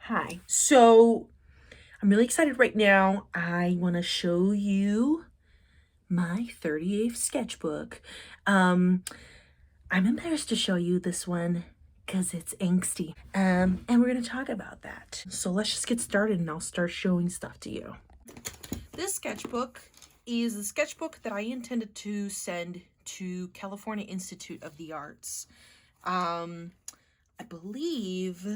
Hi. So I'm really excited right now. I want to show you my 38th sketchbook. Um, I'm embarrassed to show you this one because it's angsty. And we're going to talk about that. So let's just get started and I'll start showing stuff to you. This sketchbook is the sketchbook that I intended to send to California Institute of the Arts. I believe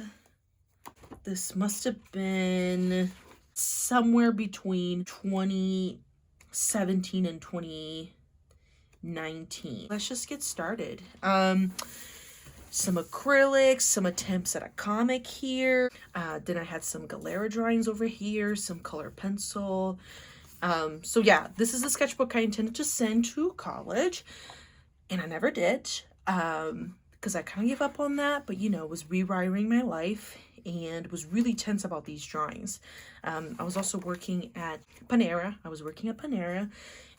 this must have been somewhere between 2017 and 2019. Let's just get started. Some acrylics, some attempts at a comic here. Then I had some Galera drawings over here, some color pencil. So yeah, this is the sketchbook I intended to send to college, and I never did. Because I kind of gave up on that, but was rewiring my life and was really tense about these drawings. I was also working at Panera.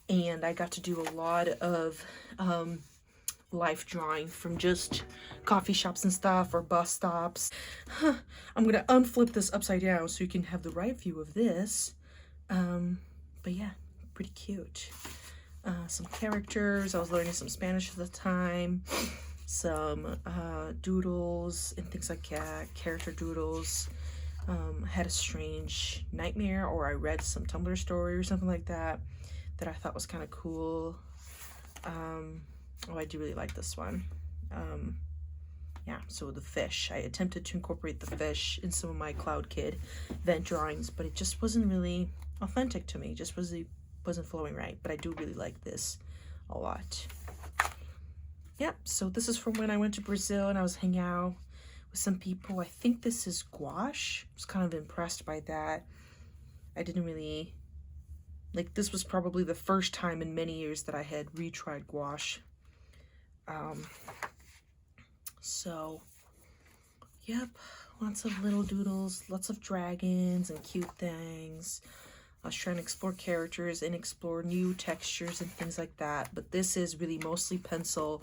And I got to do a lot of life drawing from just coffee shops and stuff or bus stops. I'm gonna unflip this upside down so you can have the right view of this. But yeah, pretty cute. Some characters. I was learning some Spanish at the time. Some doodles and things like that, character doodles. I had a strange nightmare, or I read some Tumblr story or something like that I thought was kind of cool. Oh, I do really like this one. Yeah, so the fish. I attempted to incorporate the fish in some of my Cloud Kid event drawings, but it just wasn't really authentic to me. It just wasn't flowing right, but I do really like this a lot. Yep, so this is from when I went to Brazil and I was hanging out with some people. I think this is gouache. I was kind of impressed by that. I didn't really, this was probably the first time in many years that I had retried gouache. So, yep, lots of little doodles, lots of dragons and cute things. I was trying to explore characters and explore new textures and things like that, but this is really mostly pencil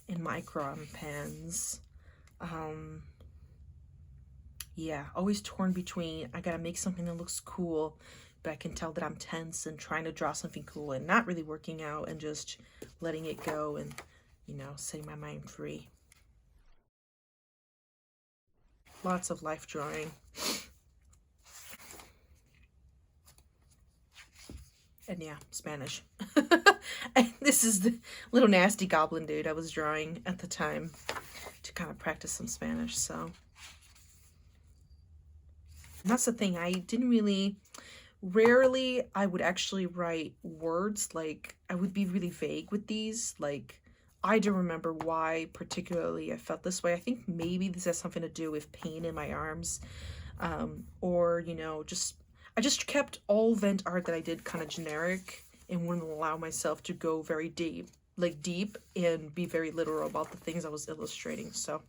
and micron pens. Yeah, always torn between I gotta make something that looks cool, but I can tell that I'm tense and trying to draw something cool and not really working out and just letting it go and, setting my mind free. Lots of life drawing. And yeah, Spanish. And this is the little nasty goblin dude I was drawing at the time to kind of practice some Spanish. So and that's the thing. Rarely I would actually write words. Like, I would be really vague with these. Like, I don't remember why particularly I felt this way. I think maybe this has something to do with pain in my arms. Or, I just kept all vent art that I did kind of generic and wouldn't allow myself to go very deep and be very literal about the things I was illustrating. So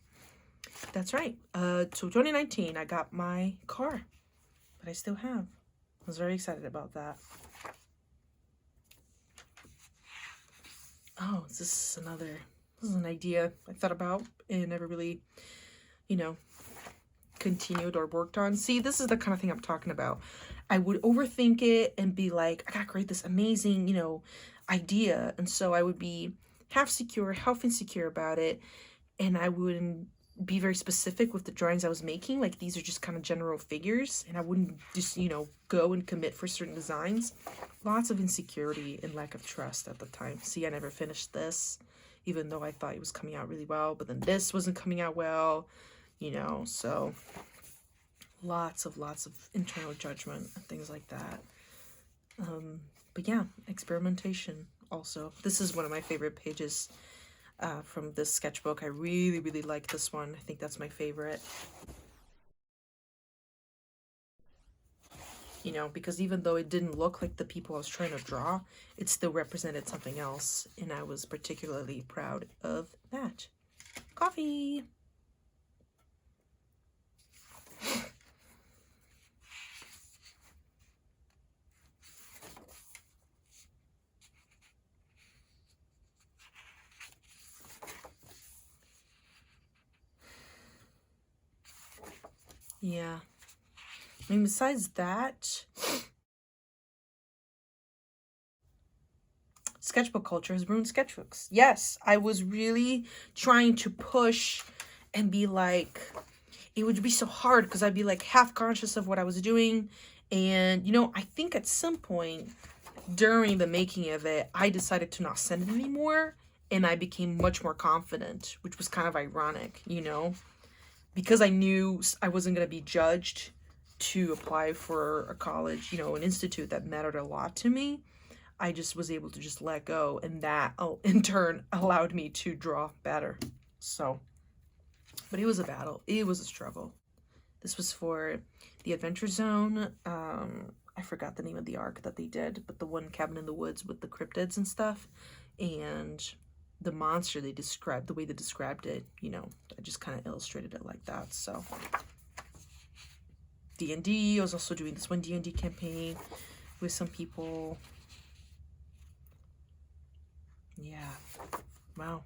that's right. So 2019, I got my car that I still have. I was very excited about that. Oh, this is an idea I thought about and never really, continued or worked on. See, this is the kind of thing I'm talking about. I would overthink it and be like, I gotta create this amazing, idea. And so I would be half secure, half insecure about it. And I wouldn't be very specific with the drawings I was making. Like, these are just kind of general figures. And I wouldn't just, go and commit for certain designs. Lots of insecurity and lack of trust at the time. See, I never finished this, even though I thought it was coming out really well. But then this wasn't coming out well. So lots of internal judgment and things like that. But yeah, experimentation also. This is one of my favorite pages from this sketchbook. I really, really like this one. I think that's my favorite. Because even though it didn't look like the people I was trying to draw, it still represented something else, and I was particularly proud of that. Coffee! Yeah, And besides that, sketchbook culture has ruined sketchbooks. Yes, I was really trying to push and be like, it would be so hard because I'd be like half conscious of what I was doing. And, you know, I think at some point during the making of it, I decided to not send it anymore. And I became much more confident, which was kind of ironic, you know, because I knew I wasn't going to be judged to apply for a college, you know, an institute that mattered a lot to me. I just was able to just let go, and that in turn allowed me to draw better. So, but it was a battle. It was a struggle. This was for the Adventure Zone. I forgot the name of the arc that they did, but the one cabin in the woods with the cryptids and stuff, and the monster they described, the way they described it, you know, I just kind of illustrated it like that. So D&D, I was also doing this one D&D campaign with some people. Yeah. Wow.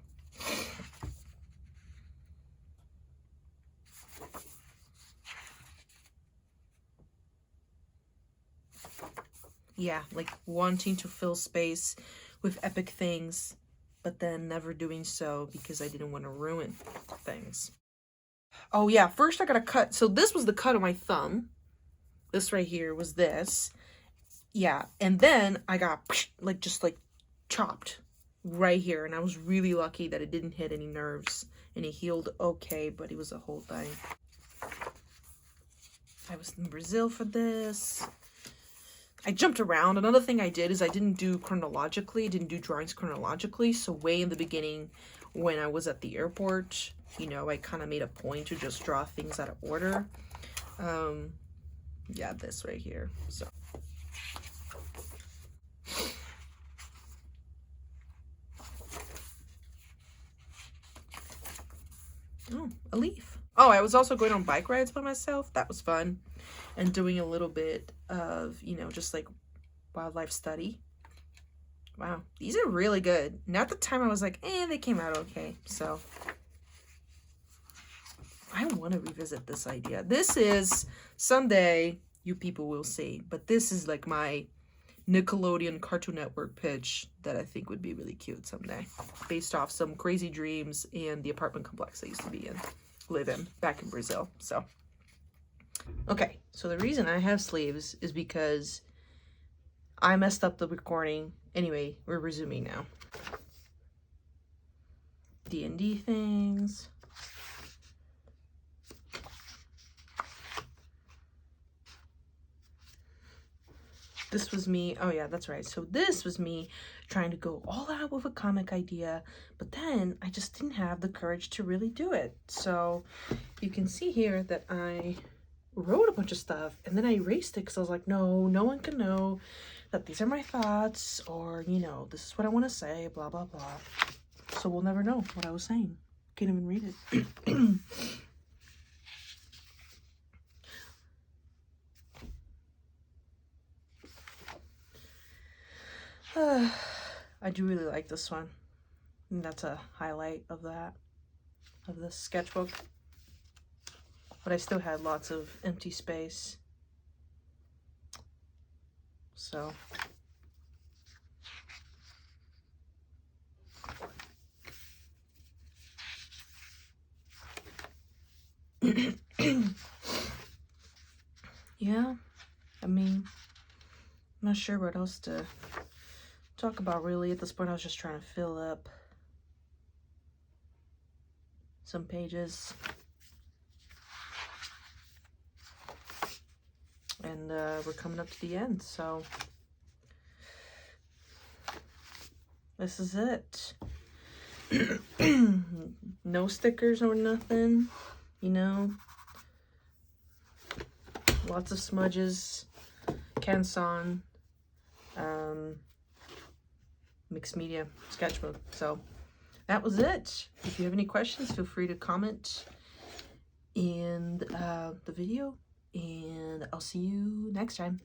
Yeah, like wanting to fill space with epic things, but then never doing so because I didn't want to ruin things. Oh yeah, first I got to cut. So this was the cut of my thumb. This right here was this. Yeah, and then I got like just like chopped right here, and I was really lucky that it didn't hit any nerves, and it healed okay, but it was a whole thing. I was in Brazil for this. I jumped around. Another thing I did is I didn't do chronologically, didn't do drawings chronologically. So way in the beginning when I was at the airport, you know, I kind of made a point to just draw things out of order. Yeah, this right here. So. Oh, a leaf. Oh, I was also going on bike rides by myself. That was fun. And doing a little bit of, you know, just like wildlife study. Wow, these are really good. And at the time I was like, they came out okay. So I want to revisit this idea. This is, someday you people will see, but this is like my Nickelodeon Cartoon Network pitch that I think would be really cute someday, based off some crazy dreams and the apartment complex I used to live in back in Brazil. So okay, so the reason I have sleeves is because I messed up the recording. Anyway, we're resuming now. D&D things. This was me. Oh yeah, that's right. So this was me trying to go all out with a comic idea, but then I just didn't have the courage to really do it. So you can see here that I wrote a bunch of stuff and then I erased it because I was like, no, no one can know that these are my thoughts, or, you know, this is what I want to say, blah, blah, blah. So we'll never know what I was saying. Can't even read it. I do really like this one. And that's a highlight of this sketchbook. But I still had lots of empty space. So. Yeah, I mean, I'm not sure what else to talk about really. At this point, I was just trying to fill up some pages. And we're coming up to the end, so this is it. No stickers or nothing, you know. Lots of smudges, Canson, mixed media sketchbook. So that was it. If you have any questions, feel free to comment in the video, and I'll see you next time.